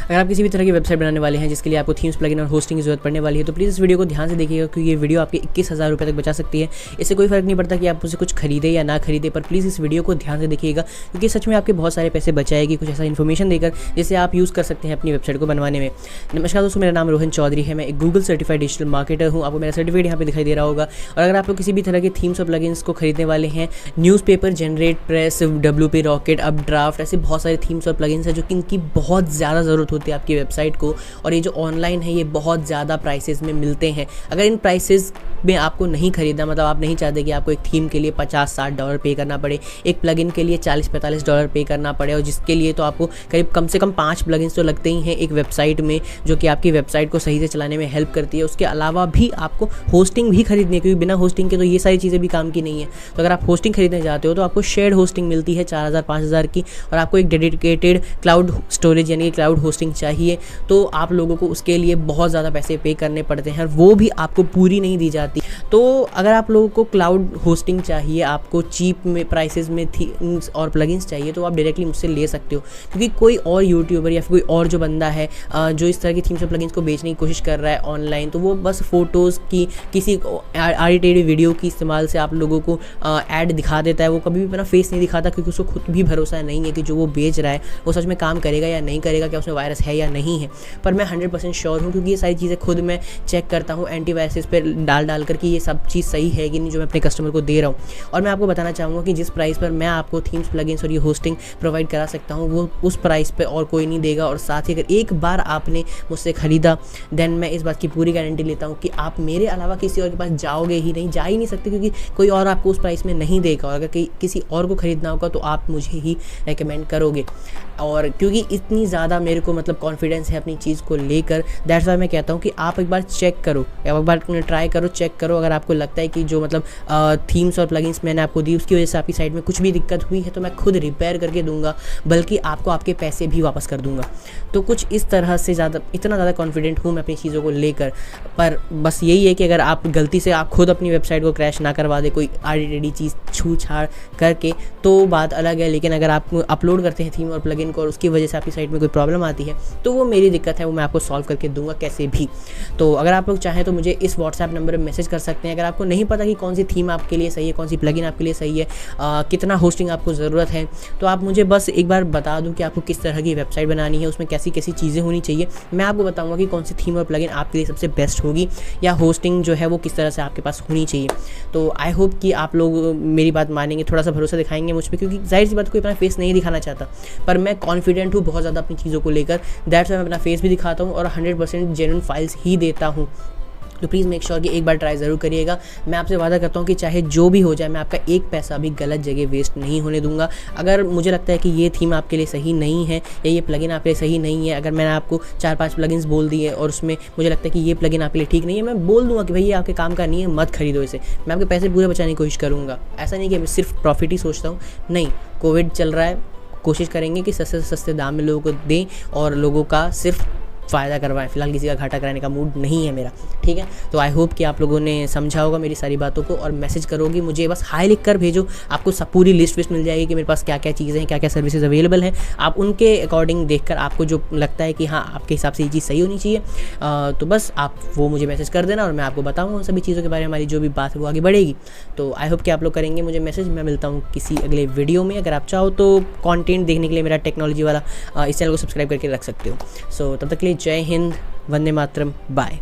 अगर आप किसी भी तरह की वेबसाइट बनाने वाले हैं जिसके लिए आपको थीम्स, प्लगइन और होस्टिंग की जरूरत पड़ने वाली है तो प्लीज़ इस वीडियो को ध्यान से देखिएगा, क्योंकि ये वीडियो आपके 21,000 रुपये तक बचा सकती है। इससे कोई फर्क नहीं पड़ता कि आप उसे कुछ खरीदे या ना खरीदे, पर प्लीज़ इस वीडियो को ध्यान से देखिएगा, क्योंकि सच में आपके बहुत सारे पैसे बचाएगी कुछ ऐसा इन्फॉर्मेशन देकर जिसे आप यूज़ कर सकते हैं अपनी वेबसाइट को बनवाने में। नमस्कार दोस्तों, मेरा नाम रोहन चौधरी है। मैं एक गूगल सर्टिफाइड डिजिटल मार्केटर हूँ। आपको मेरा सर्टिफिकेट यहाँ पे दिखाई दे रहा होगा। और अगर आप लोग किसी भी तरह के थीम्स और प्लगइन्स को खरीदने वाले हैं, newspaper, generate, press, WP rocket, updraft, ऐसे बहुत सारे थीम्स और प्लगइन्स हैं जो कि इनकी बहुत ज़्यादा ज़रूरत होती है आपकी वेबसाइट को। और ये जो ऑनलाइन है ये बहुत ज़्यादा प्राइसेस में मिलते हैं। अगर इन प्राइसेस में आपको नहीं खरीदना, मतलब आप नहीं चाहते कि आपको एक थीम के लिए $50-60 पे करना पड़े, एक प्लगइन के लिए $40-45 पे करना पड़े, और जिसके लिए तो आपको करीब कम से कम 5 प्लगइन्स तो लगते ही हैं एक वेबसाइट में, जो कि आपकी वेबसाइट को सही से चलाने में हेल्प करती है। उसके अलावा भी आपको होस्टिंग भी खरीदनी है, क्योंकि बिना होस्टिंग के तो ये सारी चीज़ें भी काम की नहीं है। तो अगर आप होस्टिंग खरीदने जाते हो तो आपको शेयर्ड होस्टिंग मिलती है 4,000-5,000 की, और आपको एक डेडिकेटेड क्लाउड स्टोरेज यानी कि क्लाउड होस्टिंग चाहिए, तो आप लोगों को उसके लिए बहुत ज़्यादा पैसे पे करने पड़ते हैं, वो भी आपको पूरी नहीं दी जाती। तो अगर आप लोगों को क्लाउड होस्टिंग चाहिए, आपको चीप में प्राइसेस में थीम्स और प्लगइन्स चाहिए, तो आप डायरेक्टली मुझसे ले सकते हो, क्योंकि कोई और यूट्यूबर या फिर कोई और जो बंदा है जो इस तरह की थीम्स और प्लगइन्स को बेचने की कोशिश कर रहा है ऑनलाइन, तो वो बस फोटोज़ की किसी आर्टिटेड वीडियो की इस्तेमाल से आप लोगों को ऐड दिखा देता है। वो कभी भी अपना फेस नहीं दिखाता, क्योंकि उसको खुद भी भरोसा नहीं है कि जो वो बेच रहा है वो सच में काम करेगा या नहीं करेगा, क्या उसमें वायरस है या नहीं है। पर मैं 100% श्योर हूँ, क्योंकि ये सारी चीज़ें खुद मैं चेक करता हूँ एंटीवायरस पर डाल कर कि ये सब चीज़ सही है कि नहीं जो मैं अपने कस्टमर को दे रहा हूँ। और मैं आपको बताना चाहूँगा कि जिस प्राइस पर मैं आपको थीम्स, प्लगइन्स और ये होस्टिंग प्रोवाइड करा सकता हूँ, वो उस प्राइस पे और कोई नहीं देगा। और साथ ही अगर एक बार आपने मुझसे ख़रीदा, देन मैं इस बात की पूरी गारंटी लेता हूँ कि आप मेरे अलावा किसी और के पास जाओगे ही नहीं, जा ही नहीं सकते, क्योंकि कोई और आपको उस प्राइस में नहीं देगा। और अगर किसी और को ख़रीदना होगा तो आप मुझे ही रेकमेंड करोगे। और क्योंकि इतनी ज़्यादा मेरे को मतलब कॉन्फिडेंस है अपनी चीज़ को लेकर, दैट्स वाई मैं कहता हूँ कि आप एक बार चेक करो, एक बार ट्राई करो, चेक करो। अगर आपको लगता है कि जो मतलब थीम्स और प्लगइन्स मैंने आपको दी उसकी वजह से आपकी साइट में कुछ भी दिक्कत हुई है, तो मैं खुद रिपेयर करके दूंगा, बल्कि आपको आपके पैसे भी वापस कर दूंगा। तो कुछ इस तरह से इतना ज़्यादा कॉन्फिडेंट हूँ मैं अपनी चीज़ों को लेकर। पर बस यही है कि अगर आप गलती से आप खुद अपनी वेबसाइट को क्रैश ना करवा दे कोई आड़ी चीज़ छू छाड़ करके, तो बात अलग है। लेकिन अगर आप अपलोड करते हैं थीम और प्लगइन को और उसकी वजह से आपकी साइट में कोई प्रॉब्लम आती है, तो वो मेरी दिक्कत है, वो मैं आपको सॉल्व करके दूंगा कैसे भी। तो अगर आप लोग चाहें तो मुझे इस व्हाट्सएप नंबर पर मैसेज कर सकते हैं। अगर आपको नहीं पता कि कौन सी थीम आपके लिए सही है, कौन सी प्लगइन आपके लिए सही है, कितना होस्टिंग आपको ज़रूरत है, तो आप मुझे बस एक बार बता दूं कि आपको किस तरह की वेबसाइट बनानी है, उसमें कैसी कैसी चीज़ें होनी चाहिए। मैं आपको बताऊंगा कि कौन सी थीम और प्लगइन आपके लिए सबसे बेस्ट होगी, या होस्टिंग जो है वो किस तरह से आपके पास होनी चाहिए। तो आई होप कि आप लोग मेरी बात मानेंगे, थोड़ा सा भरोसा दिखाएंगे मुझ पर, क्योंकि जाहिर सी बात कोई अपना फेस नहीं दिखाना चाहता, पर मैं कॉन्फिडेंट हूँ बहुत ज़्यादा अपनी चीज़ों को लेकर। दैट्स वाई मैं अपना फेस भी दिखाता हूँ और 100% जेन्युइन फाइल्स ही देता हूँ। तो प्लीज़ मेक श्योर कि एक बार ट्राई ज़रूर करिएगा। मैं आपसे वादा करता हूँ कि चाहे जो भी हो जाए, मैं आपका एक पैसा भी गलत जगह वेस्ट नहीं होने दूंगा। अगर मुझे लगता है कि ये थीम आपके लिए सही नहीं है या ये प्लगइन आपके लिए सही नहीं है, अगर मैंने आपको 4-5 प्लगइन्स बोल दिए और उसमें मुझे लगता है कि ये प्लगइन आपके लिए ठीक नहीं है, मैं बोल दूंगा कि भाई ये आपके काम का नहीं है, मत खरीदो इसे। मैं आपके पैसे पूरे बचाने की कोशिश करूँगा। ऐसा नहीं कि मैं सिर्फ प्रॉफिट ही सोचता हूँ, नहीं। कोविड चल रहा है, कोशिश करेंगे कि सस्ते से सस्ते दाम में लोगों को दें और लोगों का सिर्फ फ़ायदा करवाएं। फिलहाल किसी का घाटा कराने का मूड नहीं है मेरा, ठीक है। तो आई होप कि आप लोगों ने समझा होगा मेरी सारी बातों को, और मैसेज करोगे मुझे, बस हाई लिख कर भेजो। आपको सब पूरी लिस्ट मिल जाएगी कि मेरे पास क्या क्या चीज़ें हैं, क्या क्या सर्विसेज अवेलेबल हैं। आप उनके अकॉर्डिंग देखकर आपको जो लगता है कि हाँ आपके हिसाब से ये चीज़ सही होनी चाहिए, तो बस आप वो मुझे मैसेज कर देना और मैं आपको बताऊँगा उन सभी चीज़ों के बारे में। हमारी जो भी बात है वो आगे बढ़ेगी। तो आई होप कि आप लोग करेंगे मुझे मैसेज। मैं मिलता हूँ किसी अगले वीडियो में। अगर आप चाहो तो कॉन्टेंट देखने के लिए मेरा टेक्नोलॉजी वाला इस चैनल को सब्सक्राइब करके रख सकते हो। सो तब तक के लिए जय हिंद, वंदे मातरम, बाय।